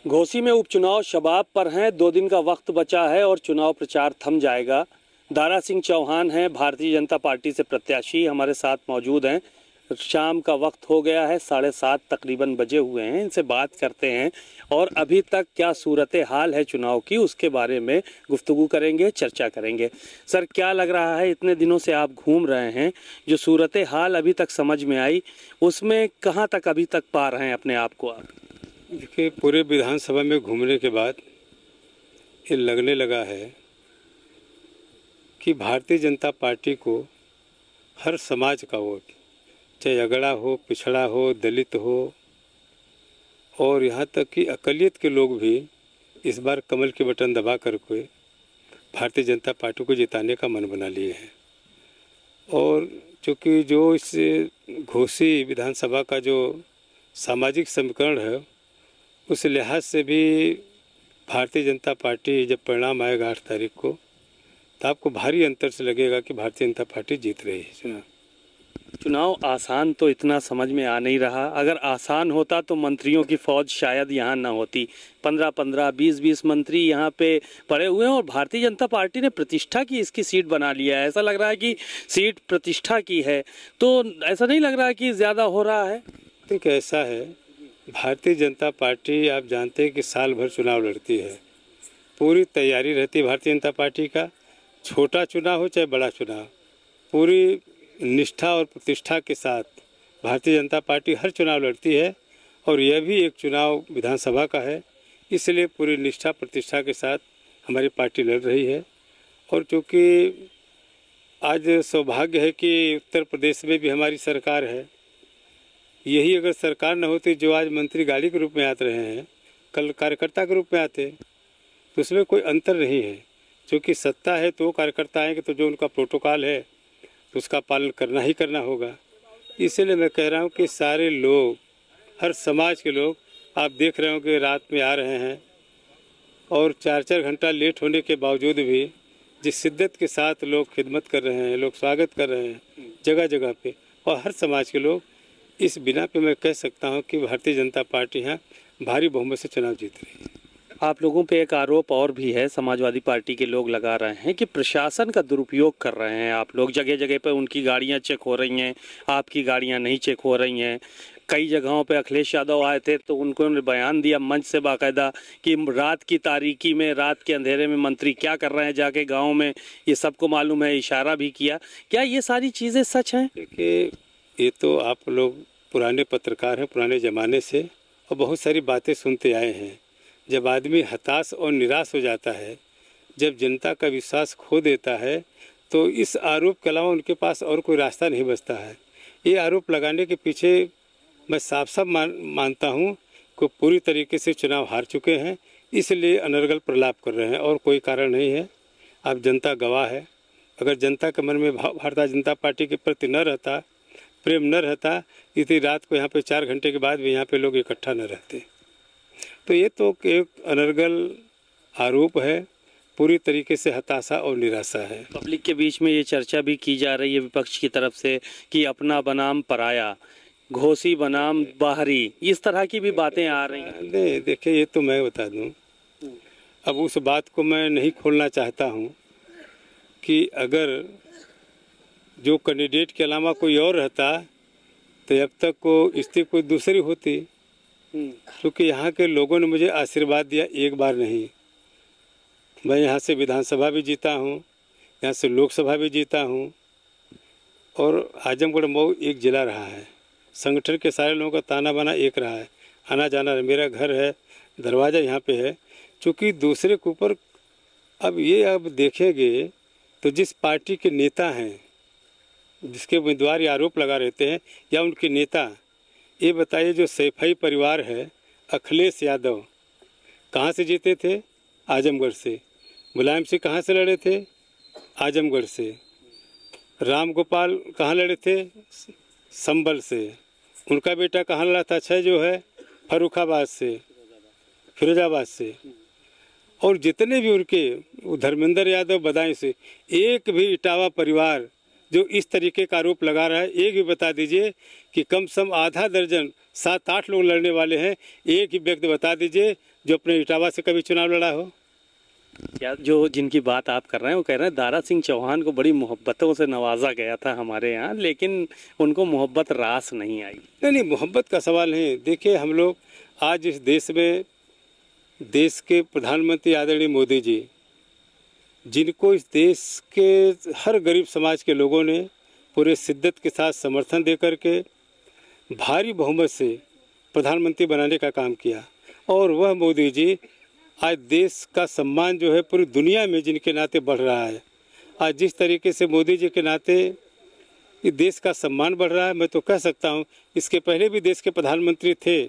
घोसी में उपचुनाव शबाब पर हैं। 2 दिन का वक्त बचा है और चुनाव प्रचार थम जाएगा। दारा सिंह चौहान हैं, भारतीय जनता पार्टी से प्रत्याशी, हमारे साथ मौजूद हैं। शाम का वक्त हो गया है, 7:30 तकरीबन बजे हुए हैं। इनसे बात करते हैं और अभी तक क्या सूरत हाल है चुनाव की, उसके बारे में गुफ्तगू करेंगे, चर्चा करेंगे। सर, क्या लग रहा है, इतने दिनों से आप घूम रहे हैं, जो सूरत हाल अभी तक समझ में आई, उसमें कहाँ तक अभी तक पा रहे हैं अपने आप को आप? देखिए, पूरे विधानसभा में घूमने के बाद ये लगने लगा है कि भारतीय जनता पार्टी को हर समाज का वोट, चाहे अगड़ा हो, पिछड़ा हो, दलित हो और यहाँ तक कि अक़लियत के लोग भी इस बार कमल के बटन दबा करके भारतीय जनता पार्टी को जिताने का मन बना लिए हैं। और चूँकि जो इस घोसी विधानसभा का जो सामाजिक समीकरण है, उस लिहाज से भी भारतीय जनता पार्टी जब परिणाम आएगा 8 तारीख को, तो आपको भारी अंतर से लगेगा कि भारतीय जनता पार्टी जीत रही है चुनाव आसान तो इतना समझ में आ नहीं रहा। अगर आसान होता तो मंत्रियों की फौज शायद यहाँ ना होती। 15-15, 20-20 मंत्री यहाँ पे पड़े हुए हैं और भारतीय जनता पार्टी ने प्रतिष्ठा की इसकी सीट बना लिया है। ऐसा लग रहा है कि सीट प्रतिष्ठा की है, तो ऐसा नहीं लग रहा है कि ज़्यादा हो रहा है? ठीक, ऐसा है, भारतीय जनता पार्टी आप जानते हैं कि साल भर चुनाव लड़ती है, पूरी तैयारी रहती है भारतीय जनता पार्टी का। छोटा चुनाव हो चाहे बड़ा चुनाव, पूरी निष्ठा और प्रतिष्ठा के साथ भारतीय जनता पार्टी हर चुनाव लड़ती है और यह भी एक चुनाव विधानसभा का है, इसलिए पूरी निष्ठा प्रतिष्ठा के साथ हमारी पार्टी लड़ रही है। और चूँकि आज सौभाग्य है कि उत्तर प्रदेश में भी हमारी सरकार है। यही अगर सरकार न होती, जो आज मंत्री गाड़ी के रूप में आते रहे हैं, कल कार्यकर्ता के रूप में आते, तो उसमें कोई अंतर नहीं है। क्योंकि सत्ता है तो कार्यकर्ता आएंगे, तो जो उनका प्रोटोकॉल है तो उसका पालन करना ही करना होगा। इसलिए मैं कह रहा हूँ कि सारे लोग, हर समाज के लोग, आप देख रहे हो कि रात में आ रहे हैं और 4-4 घंटा लेट होने के बावजूद भी जिस शिद्दत के साथ लोग खिदमत कर रहे हैं, लोग स्वागत कर रहे हैं जगह जगह पे, और हर समाज के लोग, इस बिना पे मैं कह सकता हूं कि भारतीय जनता पार्टी यहाँ भारी बहुमत से चुनाव जीत रही है। आप लोगों पे एक आरोप और भी है, समाजवादी पार्टी के लोग लगा रहे हैं कि प्रशासन का दुरुपयोग कर रहे हैं आप लोग। जगह जगह पे उनकी गाड़ियां चेक हो रही हैं, आपकी गाड़ियां नहीं चेक हो रही हैं। कई जगहों पे अखिलेश यादव आए थे तो उन्होंने बयान दिया मंच से बाकायदा कि रात की तारीकी में, रात के अंधेरे में मंत्री क्या कर रहे हैं जाके गाँव में, ये सबको मालूम है। इशारा भी किया। क्या ये सारी चीज़ें सच हैं? देखिए, ये तो आप लोग पुराने पत्रकार हैं, पुराने ज़माने से, और बहुत सारी बातें सुनते आए हैं। जब आदमी हताश और निराश हो जाता है, जब जनता का विश्वास खो देता है, तो इस आरोप के अलावा उनके पास और कोई रास्ता नहीं बचता है। ये आरोप लगाने के पीछे मैं साफ साफ मानता हूँ कि पूरी तरीके से चुनाव हार चुके हैं, इसलिए अनर्गल प्रलाप कर रहे हैं और कोई कारण नहीं है। अब जनता गवाह है। अगर जनता के मन में भारतीय जनता पार्टी के प्रति न रहता, प्रेम न रहता, इतनी रात को यहाँ पे 4 घंटे के बाद भी यहाँ पे लोग इकट्ठा न रहते। तो ये तो एक अनर्गल आरोप है, पूरी तरीके से हताशा और निराशा है। पब्लिक के बीच में ये चर्चा भी की जा रही है विपक्ष की तरफ से कि अपना बनाम पराया, घोसी बनाम बाहरी, इस तरह की भी बातें आ रही हैं। नहीं, देखिए, ये तो मैं बता दूं, अब उस बात को मैं नहीं खोलना चाहता हूं कि अगर जो कैंडिडेट के अलावा कोई और रहता तो अब तक को स्थिति कोई दूसरी होती। क्योंकि यहाँ के लोगों ने मुझे आशीर्वाद दिया, एक बार नहीं। मैं यहाँ से विधानसभा भी जीता हूँ, यहाँ से लोकसभा भी जीता हूँ, और आजमगढ़ मऊ एक जिला रहा है। संगठन के सारे लोगों का ताना बाना एक रहा है, आना जाना, मेरा घर है, दरवाज़ा यहाँ पे है। चूँकि दूसरे के ऊपर अब देखेंगे तो जिस पार्टी के नेता हैं, जिसके उम्मीदवार ये आरोप लगा रहते हैं, या उनके नेता, ये बताइए, जो सैफई परिवार है, अखिलेश यादव कहाँ से जीते थे? आजमगढ़ से। मुलायम सिंह कहाँ से लड़े थे? आजमगढ़ से। राम गोपाल कहाँ लड़े थे? संभल से। उनका बेटा कहाँ लड़ा था? अक्षय जो है, फर्रुखाबाद से, फिरोजाबाद से। और जितने भी उनके, धर्मेंद्र यादव बदायूं से, एक भी इटावा परिवार जो इस तरीके का आरोप लगा रहा है। एक भी बता दीजिए कि कम से कम आधा दर्जन 7-8 लोग लड़ने वाले हैं, एक ही व्यक्ति बता दीजिए जो अपने इटावा से कभी चुनाव लड़ा हो। क्या जो जिनकी बात आप कर रहे हैं वो कह रहे हैं दारा सिंह चौहान को बड़ी मोहब्बतों से नवाजा गया था हमारे यहाँ, लेकिन उनको मोहब्बत रास नहीं आई। नहीं, मोहब्बत का सवाल नहीं। देखिए, हम लोग आज इस देश में, देश के प्रधानमंत्री आदरणीय मोदी जी, जिनको इस देश के हर गरीब समाज के लोगों ने पूरे शिद्दत के साथ समर्थन दे करके भारी बहुमत से प्रधानमंत्री बनाने का काम किया, और वह मोदी जी आज देश का सम्मान जो है पूरी दुनिया में जिनके नाते बढ़ रहा है। आज जिस तरीके से मोदी जी के नाते इस देश का सम्मान बढ़ रहा है, मैं तो कह सकता हूँ इसके पहले भी देश के प्रधानमंत्री थे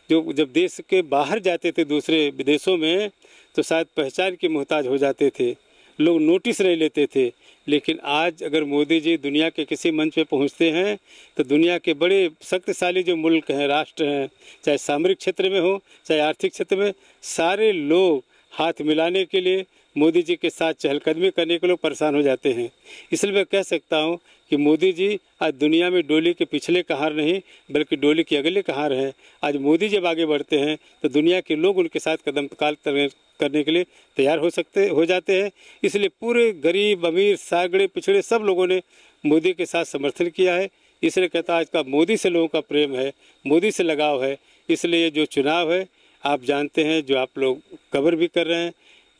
जो जब देश के बाहर जाते थे दूसरे विदेशों में तो शायद पहचान के मोहताज हो जाते थे, लोग नोटिस नहीं लेते थे। लेकिन आज अगर मोदी जी दुनिया के किसी मंच पे पहुंचते हैं तो दुनिया के बड़े शक्तिशाली जो मुल्क हैं, राष्ट्र हैं, चाहे सामरिक क्षेत्र में हो चाहे आर्थिक क्षेत्र में, सारे लोग हाथ मिलाने के लिए मोदी जी के साथ चहलकदमी करने के लोग परेशान हो जाते हैं। इसलिए मैं कह सकता हूं कि मोदी जी आज दुनिया में डोली के पिछले कहार नहीं बल्कि डोली के अगले कहार हैं। आज मोदी जब आगे बढ़ते हैं तो दुनिया के लोग उनके साथ कदम काल करने के लिए तैयार हो जाते हैं। इसलिए पूरे गरीब अमीर सागड़े पिछड़े सब लोगों ने मोदी के साथ समर्थन किया है। इसलिए कहता आज का मोदी से लोगों का प्रेम है, मोदी से लगाव है। इसलिए ये जो चुनाव है आप जानते हैं, जो आप लोग कवर भी कर रहे हैं,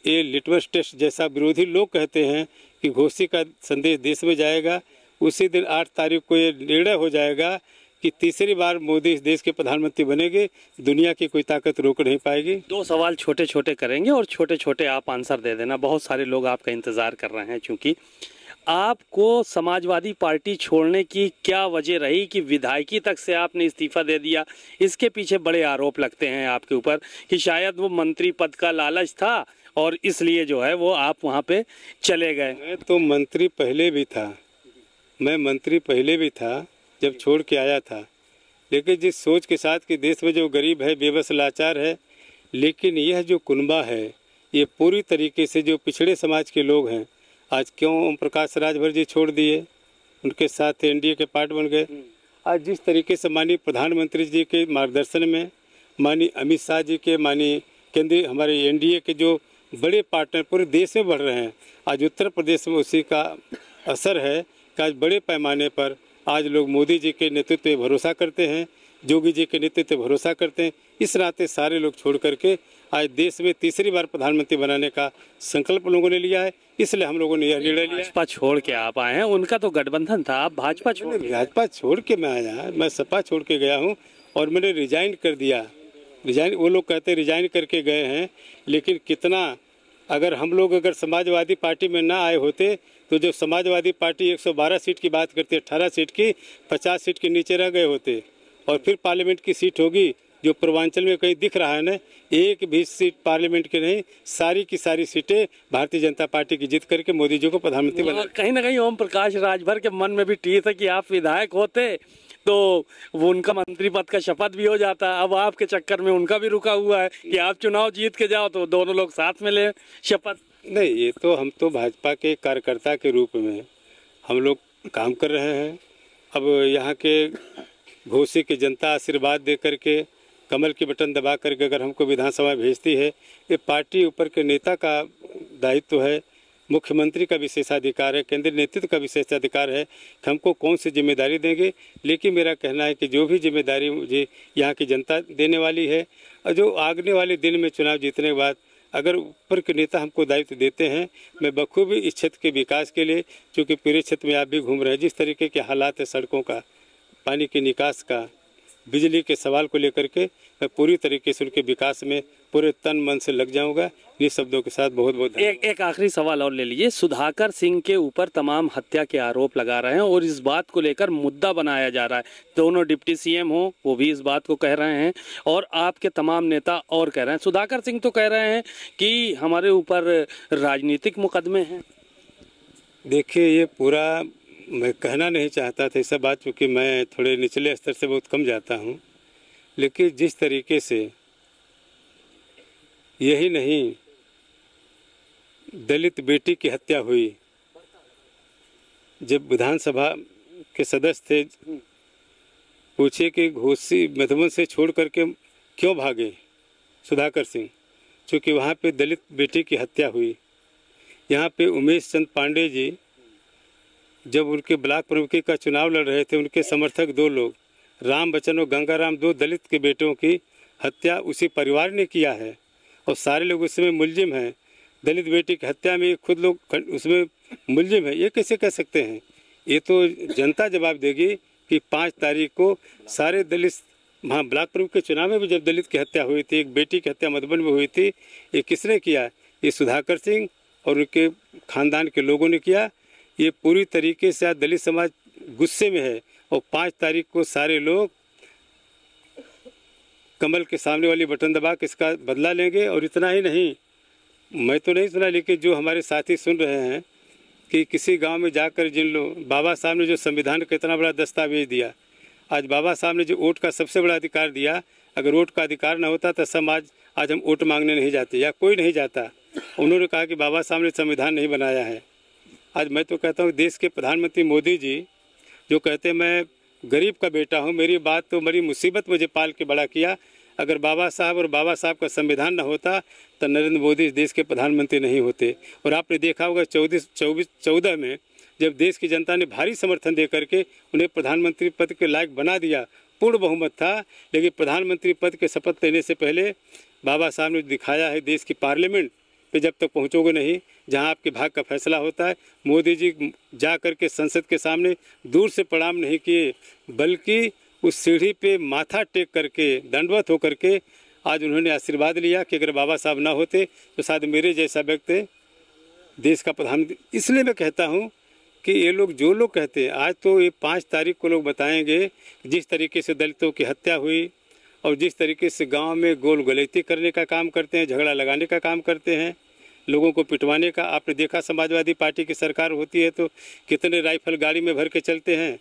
ये लिटमस टेस्ट जैसा विरोधी लोग कहते हैं कि घोषी का संदेश देश में जाएगा। उसी दिन 8 तारीख को ये निर्णय हो जाएगा कि तीसरी बार मोदी इस देश के प्रधानमंत्री बनेंगे, दुनिया की कोई ताकत रोक नहीं पाएगी। 2 सवाल छोटे छोटे करेंगे और छोटे छोटे आप आंसर दे देना, बहुत सारे लोग आपका इंतजार कर रहे हैं। चूंकि आपको समाजवादी पार्टी छोड़ने की क्या वजह रही कि विधायकी तक से आपने इस्तीफा दे दिया? इसके पीछे बड़े आरोप लगते हैं आपके ऊपर कि शायद वो मंत्री पद का लालच था और इसलिए जो है वो आप वहाँ पे चले गए। मैं तो मंत्री पहले भी था, मैं मंत्री पहले भी था जब छोड़ के आया था, लेकिन जिस सोच के साथ कि देश में जो गरीब है, बेबस, लाचार है, लेकिन यह जो कुनबा है ये पूरी तरीके से जो पिछड़े समाज के लोग हैं, आज क्यों ओम प्रकाश राजभर जी छोड़ दिए, उनके साथ एनडीए के पार्ट बन गए। आज जिस तरीके से माननीय प्रधानमंत्री जी के मार्गदर्शन में, माननीय अमित शाह जी के, माननीय केंद्रीय हमारे एनडीए के जो बड़े पार्टनर पूरे देश में बढ़ रहे हैं, आज उत्तर प्रदेश में उसी का असर है कि आज बड़े पैमाने पर आज लोग मोदी जी के नेतृत्व पे भरोसा करते हैं, योगी जी के नेतृत्व पे भरोसा करते हैं। इस नाते सारे लोग छोड़ करके आज देश में तीसरी बार प्रधानमंत्री बनाने का संकल्प लोगों ने लिया है। इसलिए हम लोगों ने यह निर्णय लिया। भाजपा छोड़ के आप आए हैं, उनका तो गठबंधन था, आप भाजपा छोड़ के मैं आया, मैं सपा छोड़ के गया हूँ और मैंने रिजाइन कर दिया। रिजाइन, वो लोग कहते रिजाइन करके गए हैं, लेकिन कितना, अगर हम लोग अगर समाजवादी पार्टी में ना आए होते तो जो समाजवादी पार्टी 112 सीट की बात करती है, 18 सीट की 50 सीट के नीचे रह गए होते। और फिर पार्लियामेंट की सीट होगी जो पूर्वांचल में कहीं दिख रहा है ना, एक भी सीट पार्लियामेंट की नहीं, सारी की सारी सीटें भारतीय जनता पार्टी की जीत करके मोदी जी को प्रधानमंत्री बना। कहीं ना कहीं ओम प्रकाश राजभर के मन में भी टीस है कि आप विधायक होते तो वो उनका मंत्री पद का शपथ भी हो जाता। अब आपके चक्कर में उनका भी रुका हुआ है कि आप चुनाव जीत के जाओ तो दोनों लोग साथ में ले शपथ। नहीं, ये तो हम तो भाजपा के कार्यकर्ता के रूप में हम लोग काम कर रहे हैं। अब यहाँ के घोसी की जनता आशीर्वाद दे करके, कमल की बटन दबा करके अगर हमको विधानसभा भेजती है, ये पार्टी ऊपर के नेता का दायित्व है, मुख्यमंत्री का विशेषाधिकार है, केंद्रीय नेतृत्व का विशेषाधिकार है कि हमको कौन सी जिम्मेदारी देंगे। लेकिन मेरा कहना है कि जो भी जिम्मेदारी मुझे यहाँ की जनता देने वाली है, और जो आगने वाले दिन में चुनाव जीतने के बाद अगर ऊपर के नेता हमको दायित्व देते हैं, मैं बखूबी इस क्षेत्र के विकास के लिए, क्योंकि पूरे क्षेत्र में आप भी घूम रहे हैं, जिस तरीके के हालात है सड़कों का, पानी के निकास का, बिजली के सवाल को लेकर के, मैं पूरी तरीके से उनके विकास में पूरे तन मन से लग जाऊंगा। इन शब्दों के साथ बहुत बहुत एक आखिरी सवाल और ले लीजिए। सुधाकर सिंह के ऊपर तमाम हत्या के आरोप लगा रहे हैं और इस बात को लेकर मुद्दा बनाया जा रहा है। दोनों डिप्टी सीएम हो वो भी इस बात को कह रहे हैं और आपके तमाम नेता और कह रहे हैं। सुधाकर सिंह तो कह रहे हैं कि हमारे ऊपर राजनीतिक मुकदमे हैं। देखिए, ये पूरा मैं कहना नहीं चाहता था ऐसा बात, क्योंकि मैं थोड़े निचले स्तर से बहुत कम जाता हूँ, लेकिन जिस तरीके से यही नहीं दलित बेटी की हत्या हुई, जब विधानसभा के सदस्य थे, पूछे कि घोसी मधुबन से छोड़ करके क्यों भागे सुधाकर सिंह, चूँकि वहाँ पे दलित बेटी की हत्या हुई। यहाँ पे उमेश चंद पांडे जी जब उनके ब्लॉक प्रमुखी का चुनाव लड़ रहे थे, उनके समर्थक 2 लोग राम बच्चन और गंगाराम, 2 दलित के बेटों की हत्या उसी परिवार ने किया है और सारे लोग उसमें मुलजिम हैं। दलित बेटी की हत्या में खुद लोग उसमें मुलजिम है। ये कैसे कह सकते हैं? ये तो जनता जवाब देगी कि 5 तारीख को सारे दलित, वहाँ ब्लॉक प्रमुख के चुनाव में भी जब दलित की हत्या हुई थी, एक बेटी की हत्या मधुबन में हुई थी, ये किसने किया? ये सुधाकर सिंह और उनके खानदान के लोगों ने किया। ये पूरी तरीके से आज दलित समाज गुस्से में है और 5 तारीख को सारे लोग कमल के सामने वाली बटन दबा के इसका बदला लेंगे। और इतना ही नहीं, मैं तो नहीं सुना, लेकिन जो हमारे साथी सुन रहे हैं कि किसी गांव में जाकर जिन लोग, बाबा साहब ने जो संविधान का इतना बड़ा दस्तावेज दिया, आज बाबा साहब ने जो वोट का सबसे बड़ा अधिकार दिया, अगर वोट का अधिकार ना होता तो समाज आज हम वोट मांगने नहीं जाते या कोई नहीं जाता। उन्होंने कहा कि बाबा साहब ने संविधान नहीं बनाया है। आज मैं तो कहता हूँ देश के प्रधानमंत्री मोदी जी जो कहते हैं मैं गरीब का बेटा हूँ, मेरी बात तो बड़ी मुसीबत मुझे पाल के बड़ा किया। अगर बाबा साहब और बाबा साहब का संविधान न होता तो नरेंद्र मोदी इस देश के प्रधानमंत्री नहीं होते। और आपने देखा होगा 14 में जब देश की जनता ने भारी समर्थन दे करके उन्हें प्रधानमंत्री पद के लायक बना दिया, पूर्ण बहुमत था, लेकिन प्रधानमंत्री पद के शपथ लेने से पहले बाबा साहब ने दिखाया है देश की पार्लियामेंट पे जब तक पहुंचोगे नहीं, जहां आपके भाग का फैसला होता है। मोदी जी जा करके संसद के सामने दूर से प्रणाम नहीं किए, बल्कि उस सीढ़ी पे माथा टेक करके दंडवत होकर के आज उन्होंने आशीर्वाद लिया कि अगर बाबा साहब ना होते तो शायद मेरे जैसा व्यक्ति देश का प्रधानमंत्री। इसलिए मैं कहता हूँ कि ये लोग जो लोग कहते हैं, आज तो ये 5 तारीख को लोग बताएंगे जिस तरीके से दलितों की हत्या हुई और जिस तरीके से गांव में गोल गलती करने का काम करते हैं, झगड़ा लगाने का काम करते हैं, लोगों को पिटवाने का। आपने देखा समाजवादी पार्टी की सरकार होती है तो कितने राइफल गाड़ी में भर के चलते हैं,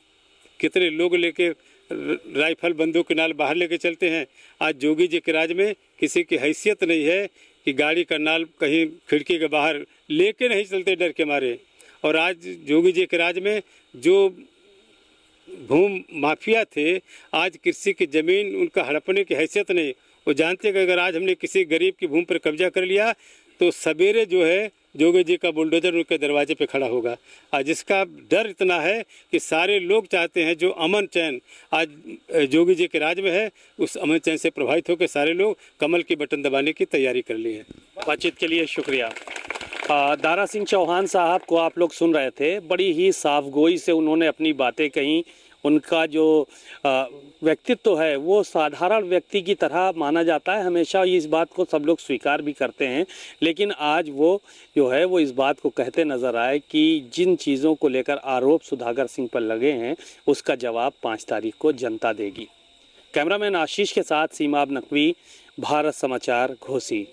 कितने लोग लेके राइफल बंदूक के नाल बाहर लेके चलते हैं। आज जोगी जी के राज में किसी की हैसियत नहीं है कि गाड़ी का नाल कहीं खिड़की के बाहर लेके नहीं चलते डर के मारे। और आज जोगी जी के राज में जो भूमि माफिया थे, आज कृषि की ज़मीन उनका हड़पने की हैसियत नहीं। वो जानते कि अगर आज हमने किसी गरीब की भूमि पर कब्जा कर लिया तो सवेरे जो है जोगी जी का बुलडोजर उनके दरवाजे पे खड़ा होगा। आज इसका डर इतना है कि सारे लोग चाहते हैं जो अमन चैन आज जोगी जी के राज में है, उस अमन चैन से प्रभावित होकर सारे लोग कमल की बटन दबाने की तैयारी कर ली है। बातचीत के लिए शुक्रिया। दारा सिंह चौहान साहब को आप लोग सुन रहे थे, बड़ी ही साफगोई से उन्होंने अपनी बातें कही। उनका जो व्यक्तित्व है वो साधारण व्यक्ति की तरह माना जाता है, हमेशा इस बात को सब लोग स्वीकार भी करते हैं। लेकिन आज वो जो है वो इस बात को कहते नजर आए कि जिन चीज़ों को लेकर आरोप सुधाकर सिंह पर लगे हैं उसका जवाब 5 तारीख को जनता देगी। कैमरामैन आशीष के साथ सीमाब नकवी, भारत समाचार, घोसी।